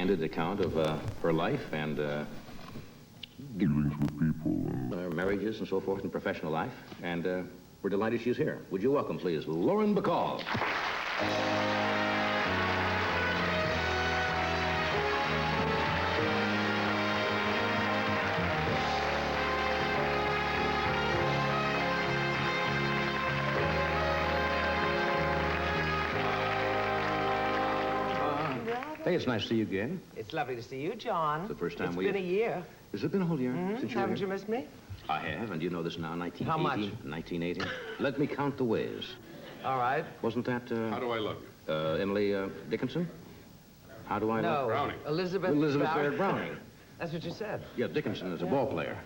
candid account of her life and dealings with people. her marriages and so forth in professional life. And we're delighted she's here. Would you welcome, please, Lauren Bacall. Hey, it's nice to see you again. It's lovely to see you, John. It's the first time It's we've... been a year. Has it been a whole year since you were Haven't here? you missed me? I have, and you know this now, 1980. How much? 1980. Let me count the ways. All right. Wasn't that, How do I love you? Emily Dickinson? How do I No. love... Browning. Elizabeth Barrett Browning. That's what you said. Yeah, Dickinson is a ball player.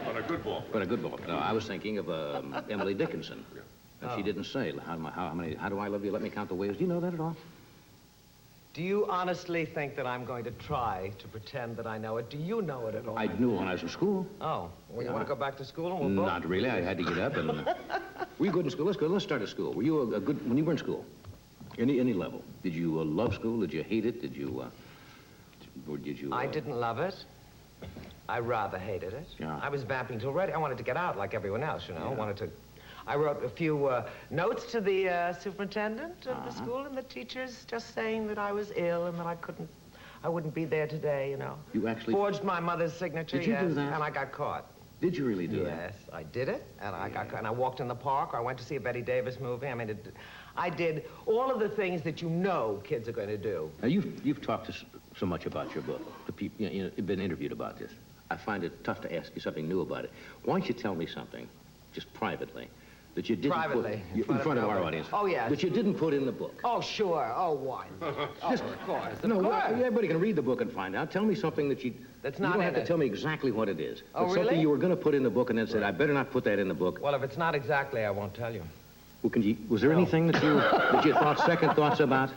But a good ball. But a good ball. No, I was thinking of Emily Dickinson. And she didn't say, how do I love you? Let me count the ways. Do you know that at all? Do you honestly think that I'm going to try to pretend that I know it? Do you know it at all? I knew when I was in school. Oh, well, you want to go back to school and we'll both... Not really. I had to get up and... Were you good in school? Let's go. Let's start at school. Were you a good... When you were in school, any level, did you love school? Did you hate it? Did you... or did you... I didn't love it. I rather hated it. Yeah. I was vamping till ready. I wanted to get out like everyone else, you know. Yeah. I wrote a few notes to the superintendent of the school and the teachers, just saying that I was ill and that I wouldn't be there today, you know. You actually... Forged my mother's signature, Did you do that? And I got caught. Did you really do that? Yes, I did it, and I got caught. And I walked in the park, or I went to see a Betty Davis movie. I mean, I did all of the things that you know kids are going to do. Now, you've talked so much about your book. The people, you've been interviewed about this. I find it tough to ask you something new about it. Why don't you tell me something, just privately, that you didn't Privately, put... In front of our audience. Oh, yes. That you didn't put in the book. Oh, sure. Oh, why? Oh, Just, of course. No, Of course. everybody can read the book and find out. Tell me something that That's you not don't in have to it. tell me exactly what it is. Oh, but something really? you were going to put in the book and then said, I better not put that in the book. Well, if it's not exactly, I won't tell you. Well, was there anything that you thought second thoughts about,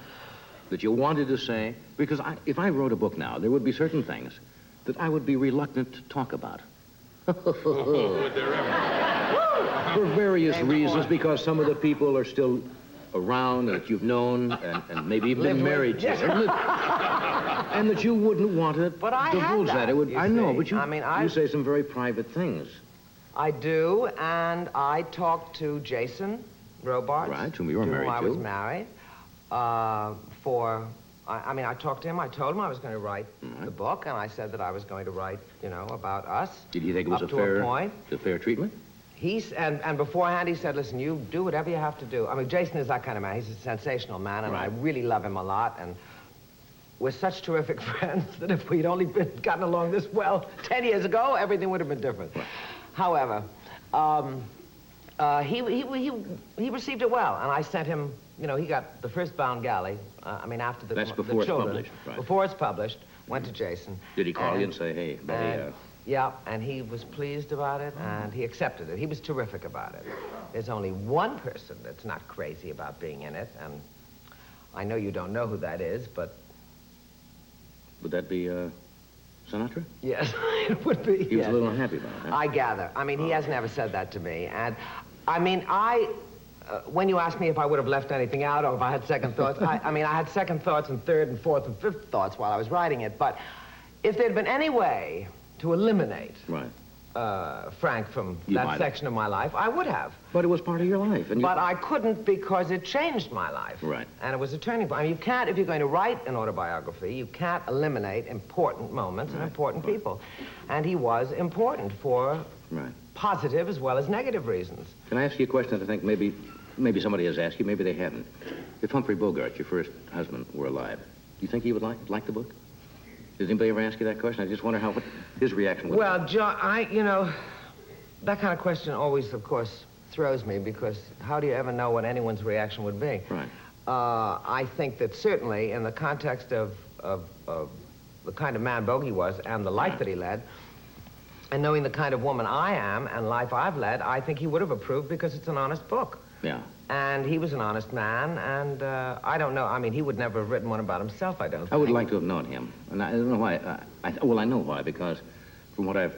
that you wanted to say? Because if I wrote a book now, there would be certain things that I would be reluctant to talk about. Would there ever? For various reasons, because some of the people are still around that you've known and maybe even been married to. And that you wouldn't want to But I have divulge that, that. I know, see. but I mean, you say some very private things. I do, and I talked to Jason Robards. Right, whom you were married to. I was married. I talked to him. I told him I was going to write the book, and I said that I was going to write, you know, about us. Did you think it was up a to a point. fair treatment? And beforehand he said, listen, you do whatever you have to do. I mean, Jason is that kind of man. He's a sensational man, and Right. I really love him a lot. And we're such terrific friends that if we'd only gotten along this well 10 years ago, everything would have been different. Right. However, he received it well, and I sent him. You know, he got the first Bound Galley. After the That's the before it's children, published, right. Before it's published, went to Jason. Did he call you and say, hey, buddy, Yeah, and he was pleased about it, and he accepted it. He was terrific about it. There's only one person that's not crazy about being in it, and I know you don't know who that is, but... Would that be Sinatra? Yes, it would be. He was a little unhappy about it, huh? I gather. I mean, he has never said that to me, and when you asked me if I would have left anything out or if I had second thoughts, I had second thoughts and third and fourth and fifth thoughts while I was writing it, but if there'd been any way to eliminate Frank from that section of my life, I would have. But it was part of your life. But I couldn't because it changed my life. Right. And it was a turning point. I mean, you can't, if you're going to write an autobiography, you can't eliminate important moments and important people. And he was important for positive as well as negative reasons. Can I ask you a question that I think maybe somebody has asked you, maybe they haven't? If Humphrey Bogart, your first husband, were alive, do you think he would like the book? Did anybody ever ask you that question? I just wonder what his reaction would be. Well, John, that kind of question always, of course, throws me because how do you ever know what anyone's reaction would be? Right. I think that certainly in the context of the kind of man Bogey was and the life that he led, and knowing the kind of woman I am and life I've led, I think he would have approved because it's an honest book. Yeah. And he was an honest man, and I don't know. I mean, he would never have written one about himself, I don't think. I would like to have known him. And I don't know why. I know why, because from what I've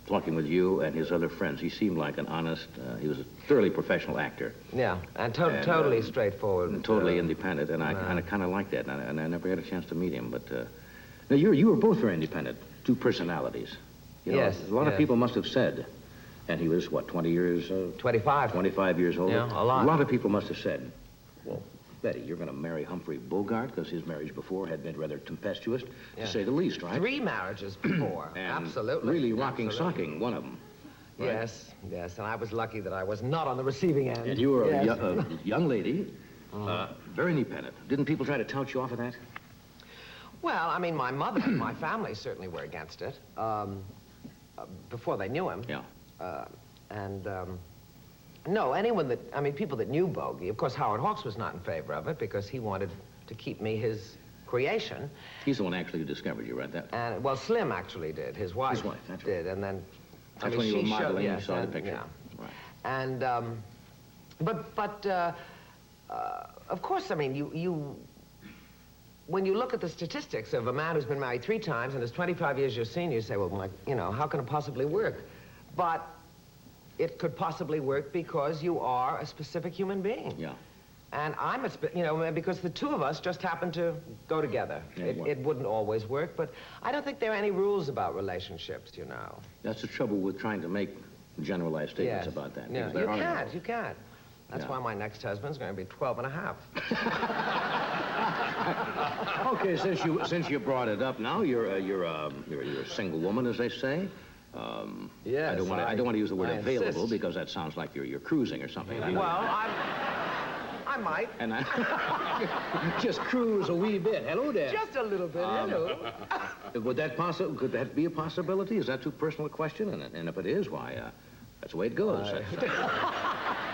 talking with you and his other friends. He seemed like an honest, he was a thoroughly professional actor. Yeah, and totally straightforward. And totally independent, and I kind of like that, and I never had a chance to meet him. But now you were both very independent, two personalities. You know, Yes. A lot of people must have said, and he was, what, 20 years? 25. 25 years old? Yeah, a lot. A lot of people must have said, well, Betty, you're going to marry Humphrey Bogart, because his marriage before had been rather tempestuous, to say the least, right? 3 marriages before. And Absolutely. really rocking, Absolutely. socking, one of them. Right? Yes, yes, and I was lucky that I was not on the receiving end. And you were Yes. a young lady, very independent. Didn't people try to tout you off of that? Well, I mean, my mother and my family certainly were against it before they knew him. Yeah. No, people that knew Bogey, of course, Howard Hawks was not in favor of it because he wanted to keep me his creation. He's the one actually who discovered you, right? And, well, Slim actually did, his wife. His wife, that's right. Did, and then... That's when you were modeling, you saw the picture. Yeah. Right. And, of course, I mean, when you look at the statistics of a man who's been married 3 times and is 25 years your senior, you say, well, how can it possibly work? But it could possibly work because you are a specific human being. Yeah. And because the 2 of us just happen to go together. Yeah, It wouldn't always work, but I don't think there are any rules about relationships, you know. That's the trouble with trying to make generalized statements about that. Yeah, because you can't. That's why my next husband's going to be 12 and a half. Okay, since you brought it up now, you're a single woman, as they say. Yes. I don't want to use the word I available insist. because that sounds like you're cruising or something. Well, I might. And I just cruise a wee bit. Hello there. Just a little bit, hello. Could that be a possibility? Is that too personal a question? And if it is, why, that's the way it goes.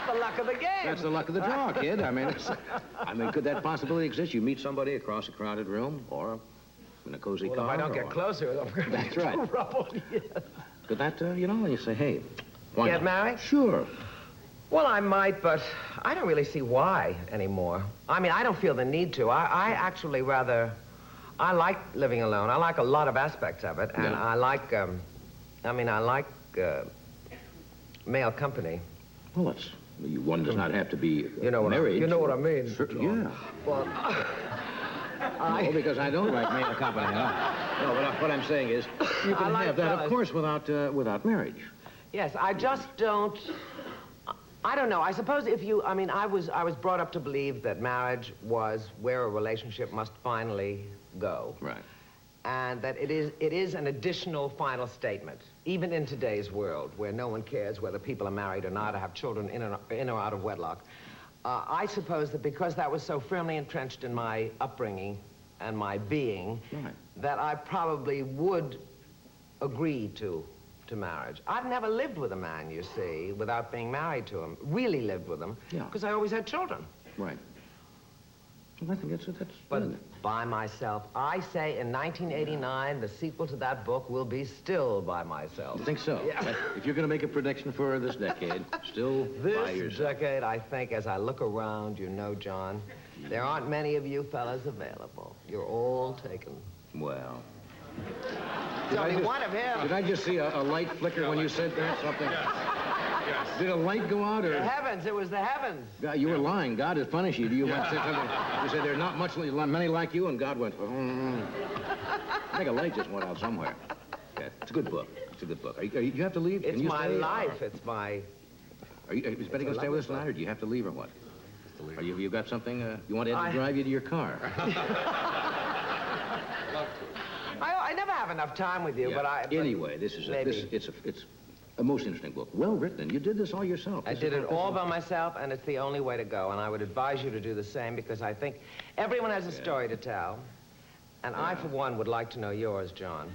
The luck of the game. That's the luck of the draw, kid. I mean, could that possibility exist? You meet somebody across a crowded room or in a cozy car? Well, if I don't get closer, I'm going to That's right. trouble. Yes. Could that, you say, hey, why Get not? married? Sure. Well, I might, but I don't really see why anymore. I mean, I don't feel the need to. I actually I like living alone. I like a lot of aspects of it, and Yeah. I like, male company. Well, one does not have to be married. You know what I mean? Sure, yeah. Well, No, because I don't like male company. No, but what I'm saying is, you can like have that, fellas. of course, without marriage. yes, I just don't. I don't know. I suppose I was brought up to believe that marriage was where a relationship must finally go. Right. And that it is an additional final statement, even in today's world, where no one cares whether people are married or not, or have children in or out of wedlock. I suppose that because that was so firmly entrenched in my upbringing and my being, Right. that I probably would agree to marriage. I've never lived with a man, you see, without being married to him. Really lived with him, Yeah. because I always had children. Right. Well, I think that's But good. by myself. I say in 1989, the sequel to that book will be Still by Myself. I think so. Yeah. If you're going to make a prediction for this decade, still by This yourself. decade, I think, as I look around, John, there aren't many of you fellas available. You're all taken. Well. There's only one of him. Did I just see a light flicker when you said that? Something? Yes. Did a light go out, or? The heavens, it was the heavens. God, you were lying. God is punishing you. You went said something. You said there are not many like you, and God went. I think a light just went out somewhere. Yeah, it's a good book. It's a good book. You have to leave? It's Can you my stay? life. It's my... Is Betty going to stay with us tonight, or do you have to leave, or what? Are you got something? You want Ed to drive you to your car? I never have enough time with you, Yeah. but Anyway, it's a most interesting book. Well written, and you did this all yourself. I did it all by myself, and it's the only way to go. And I would advise you to do the same, because I think everyone has a story to tell. And I, for one, would like to know yours, John.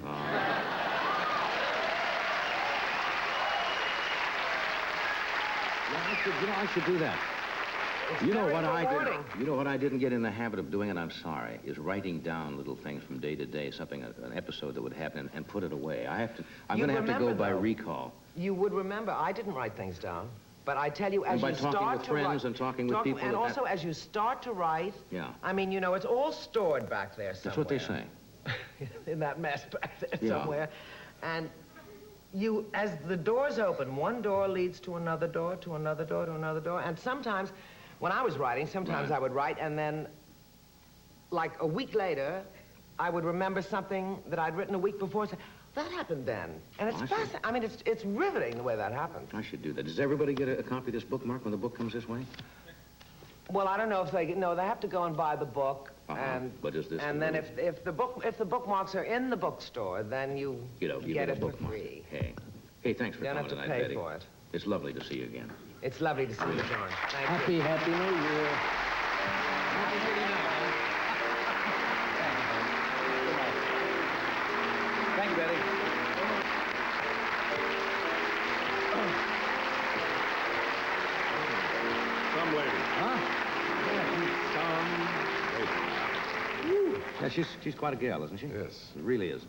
Yeah, I should do that. It's You know very what I rewarding. did? You know what I didn't get in the habit of doing, and I'm sorry, is writing down little things from day to day, something, an episode that would happen, and put it away. I'm going to have to go by recall. You would remember. I didn't write things down. But I tell you, as And by you talking start with to friends write... and talking with people And that also, as you start to write... Yeah. I mean, it's all stored back there somewhere. That's what they say. In that mess back there Yeah. somewhere. And as the doors open, one door leads to another door, to another door, to another door. And sometimes, when I was writing, sometimes I would write, and then, like a week later, I would remember something that I'd written a week before. And say, that happened then. And it's fascinating. I mean, it's riveting the way that happens. I should do that. Does everybody get a copy of this bookmark when the book comes this way? Well, I don't know if they get, no, they have to go and buy the book. But is this and then if the bookmarks are in the bookstore, then you get it for free. Hey, thanks for you don't coming have to tonight, pay Betty. for it. It's lovely to see you again. It's lovely to see you, John. Thank you. Happy New Year. Happy 39. Thank you, Betty. Some lady. Yeah, she's quite a gal, isn't she? Yes. It really is.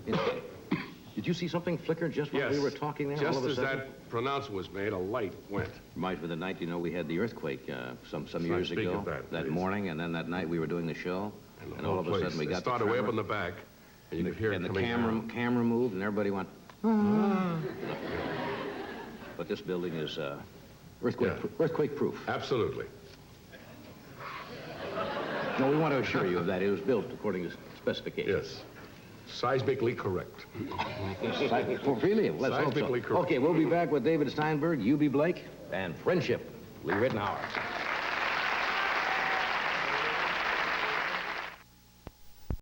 Did you see something flicker just while we were talking there? Just all of a as sudden? that pronouncement was made, a light went. Reminds me of the night, we had the earthquake some years speak ago. of that, morning, and then that night we were doing the show. And all of a sudden we got started way up in the back, and you could hear it coming down. And the camera moved, and everybody went, But this building is earthquake-proof. Absolutely. No, we want to assure you of that. It was built according to specifications. Yes. Seismically correct. Really? Let's hope so. Seismically correct. Okay, we'll be back with David Steinberg, U.B. Blake, and Friendship, Lee Rittenhour.